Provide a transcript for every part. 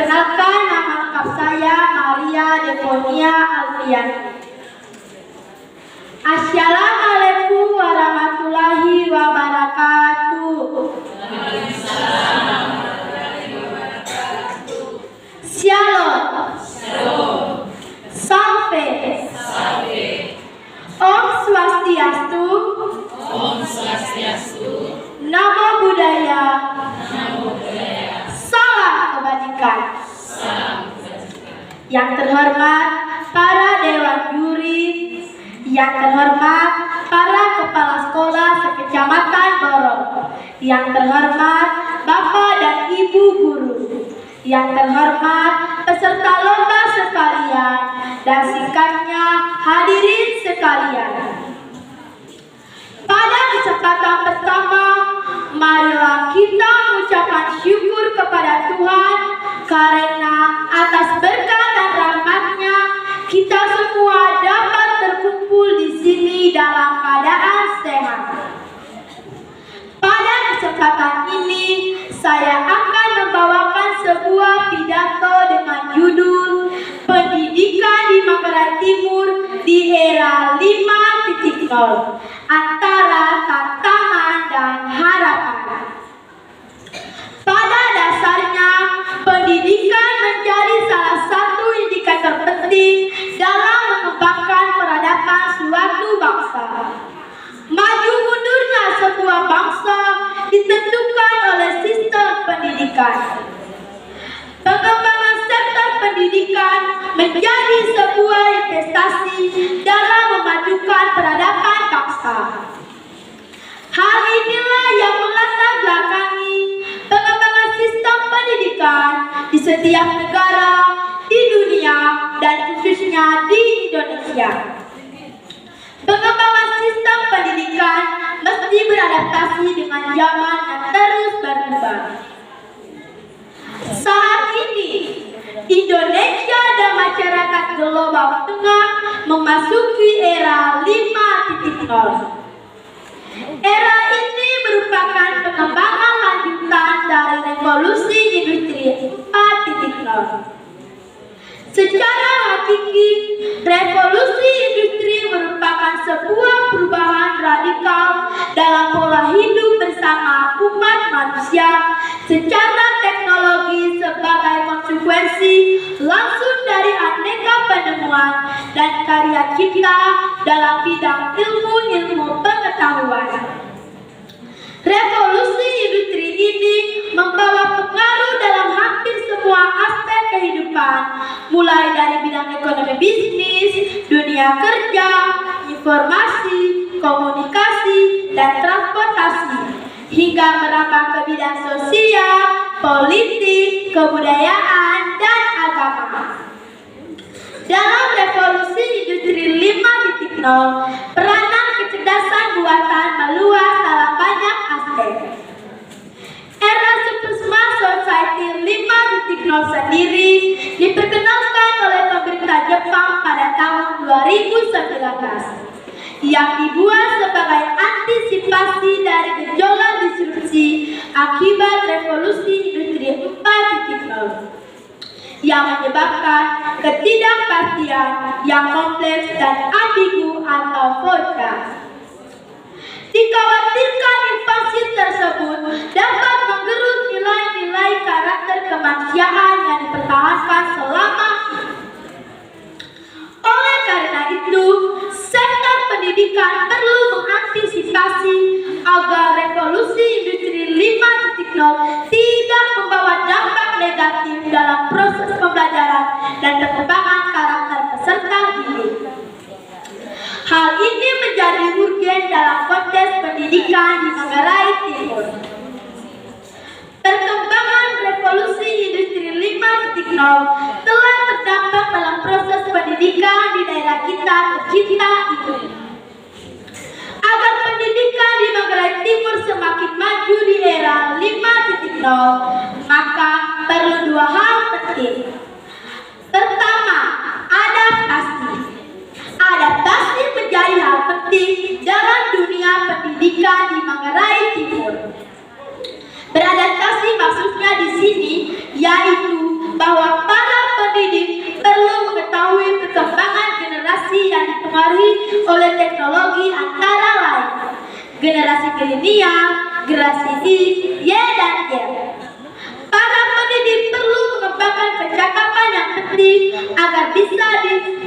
Perkenalkan, nama lengkap saya Maria Devonia Alfiani. Assalamualaikum warahmatullahi wabarakatuh. Shalom. Sampai. Om Swastiastu. Namo Buddhaya. Salam kebajikan. Yang terhormat para dewan juri, yang terhormat para kepala sekolah sekecamatan Borong, yang terhormat Bapak dan Ibu guru, yang terhormat peserta lomba sekalian, dan singkatnya hadirin sekalian. Pada kesempatan pertama, marilah kita mengucapkan syukur kepada Tuhan karena atas berkat dan rahmat-Nya kita semua dapat terkumpul di sini dalam keadaan sehat. Pada kesempatan ini, saya akan membawakan sebuah pidato dengan judul Pendidikan di Manggarai Timur di Era 5.0, Antara Tantangan dan Harapan. Pada dasarnya, pendidikan menjadi salah satu indikator penting dalam mengembangkan peradaban suatu bangsa. Maju mundurnya sebuah bangsa ditentukan oleh sistem pendidikan. Pengembangan sektor pendidikan menjadi sebuah investasi dalam memajukan peradaban bangsa. Hal inilah yang melatar belakangi pengembangan sistem pendidikan di setiap negara di dunia dan khususnya di Indonesia. Pengembangan sistem pendidikan mesti beradaptasi dengan zaman yang terus berubah. Saat ini, Indonesia dan masyarakat global tengah memasuki era 5.0. Era ini merupakan pengembangan lanjutan dari revolusi industri 4.0. Secara hakiki, revolusi industri merupakan sebuah perubahan radikal dalam pola hidup bersama umat manusia secara teknologi sebagai konsekuensi langsung dari aneka penemuan dan karya cipta dalam bidang ilmu pengetahuan. Revolusi industri ini membawa pengaruh dalam hampir semua aspek kehidupan, mulai dari bidang ekonomi bisnis, dunia kerja, informasi, komunikasi, dan transportasi, hingga merambah ke bidang sosial, politik, kebudayaan, dan agama. Dalam revolusi industri 5.0, peranan kecerdasan buatan meluas dalam banyak aspek. Era Super Smart Society 5.0 sendiri diperkenalkan oleh pemerintah Jepang pada tahun 2019 yang dibuat sebagai antisipasi dari gejolak disrupsi akibat revolusi industri 4.0 yang menyebabkan ketidakpastian yang kompleks dan ambigu atau volatile. Dikhawatirkan invasi tersebut dapat menggerus nilai-nilai karakter kemanusiaan yang dipertahankan selama ini. Oleh karena itu, sektor pendidikan perlu mengantisipasi agar revolusi industri 5.0 tidak membawa dampak negatif dalam proses pembelajaran dan perkembangan karakter peserta didik. Hal ini menjadi urgen dalam konteks pendidikan di Manggarai Timur. Perkembangan revolusi industri 5.0 telah berdampak dalam proses pendidikan di daerah kita tercinta ini. Agar pendidikan di Manggarai Timur semakin maju di era 5.0, maka perlu dua hal penting. Pertama, adaptasi. Adaptasi menjadi hal penting dalam dunia pendidikan di Manggarai Timur. Beradaptasi maksudnya di sini yaitu bahwa para pendidik perlu mengetahui perkembangan generasi yang dipengaruhi oleh teknologi antara lain generasi milenial, generasi Y, dan Y. Para pendidik perlu mengembangkan percakapan yang penting agar bisa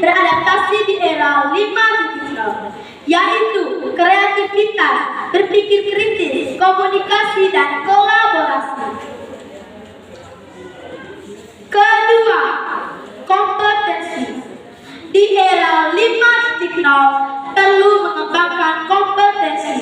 beradaptasi di era 5.0, yaitu kreativitas, berpikir kritis, komunikasi, dan kolaborasi. Kedua, kompetensi. Di era 5.0 perlu mengembangkan kompetensi.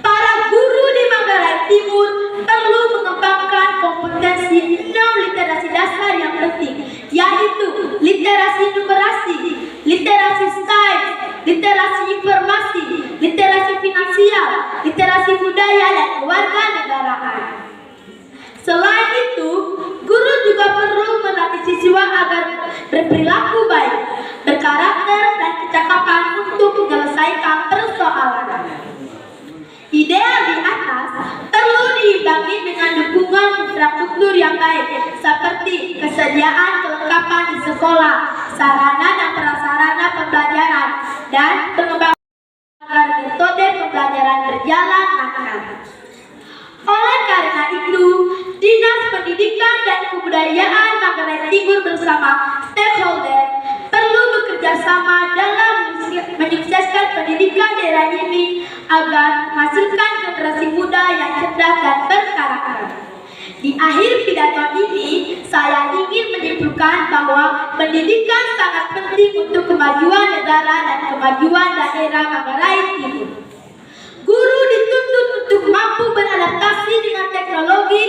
Para guru di Manggarai Timur perlu mengembangkan kompetensi 6 literasi dasar yang penting, yaitu literasi numerasi, literasi sains, literasi informasi, literasi finansial, literasi budaya, dan kewarganegaraan. Selain itu, guru juga perlu melatih siswa agar berperilaku baik, berkarakter, dan kecakapan untuk menyelesaikan persoalan. Ideal di atas perlu diimbangi dengan dukungan infrastruktur yang baik, seperti kesediaan kelengkapan di sekolah, sarana dan prasarana pembelajaran, dan pengembangan metode pembelajaran berjalan lancar. Oleh karena itu, Dinas Pendidikan dan Kebudayaan Manggarai Timur bersama stakeholder perlu bekerja sama dalam menyukseskan pendidikan daerah ini agar menghasilkan generasi muda yang cerdas dan berkarakter. Di akhir pidato ini, saya ingin menyimpulkan bahwa pendidikan sangat penting untuk kemajuan negara dan kemajuan daerah Manggarai Timur. Guru dituntut untuk mampu beradaptasi dengan teknologi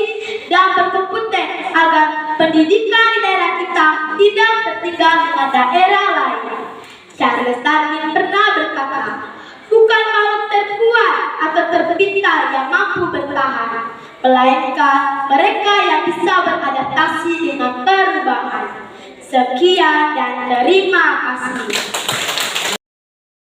dan berkompeten agar pendidikan di daerah kita tidak tertinggal dengan daerah lain. Charles Darwin pernah berkata, bukan makhluk terkuat atau terpintar yang mampu bertahan, melainkan mereka yang bisa beradaptasi dengan perubahan. Sekian dan terima kasih.